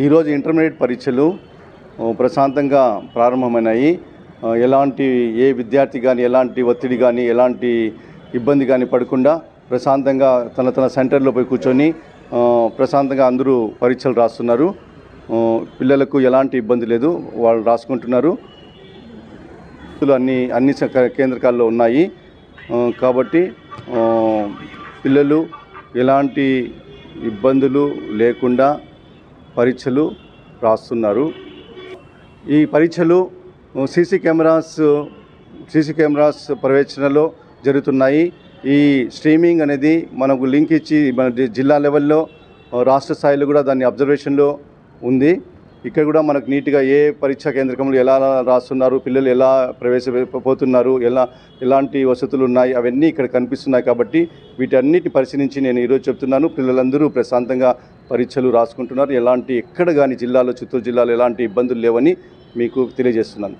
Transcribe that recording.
ఈరోజు ఇంటర్మీడియట్ పరీక్షలు ప్రశాంతంగా ప్రారంభమైనాయి. ఎలాంటి ఏ విద్యార్థి కానీ ఎలాంటి ఒత్తిడి కానీ ఎలాంటి ఇబ్బంది కానీ పడకుండా ప్రశాంతంగా తన సెంటర్లో పోయి కూర్చొని ప్రశాంతంగా అందరూ పరీక్షలు రాస్తున్నారు. పిల్లలకు ఎలాంటి ఇబ్బంది లేదు, వాళ్ళు రాసుకుంటున్నారు. అన్ని కేంద్రకాల్లో ఉన్నాయి కాబట్టి పిల్లలు ఎలాంటి ఇబ్బందులు లేకుండా పరీక్షలు రాస్తున్నారు. ఈ పరీక్షలు సీసీ కెమెరాస్ పర్యవేక్షణలో జరుగుతున్నాయి. ఈ స్ట్రీమింగ్ అనేది మనకు లింక్ ఇచ్చి మన జిల్లా లెవెల్లో రాష్ట్ర స్థాయిలో కూడా దాన్ని అబ్జర్వేషన్లో ఉంది. ఇక్కడ కూడా మనకు నీట్గా ఏ పరీక్షా కేంద్రంలో ఎలా రాస్తున్నారు, పిల్లలు ఎలా ప్రవేశపోతున్నారు, ఎలాంటి వసతులు ఉన్నాయి అవన్నీ ఇక్కడ కనిపిస్తున్నాయి. కాబట్టి వీటన్నిటిని పరిశీలించి నేను ఈరోజు చెప్తున్నాను, పిల్లలందరూ ప్రశాంతంగా పరీక్షలు రాసుకుంటున్నారు. ఎక్కడ కానీ జిల్లాలో చిత్తూరు జిల్లాలో ఎలాంటి ఇబ్బందులు లేవని మీకు తెలియజేస్తున్నాను.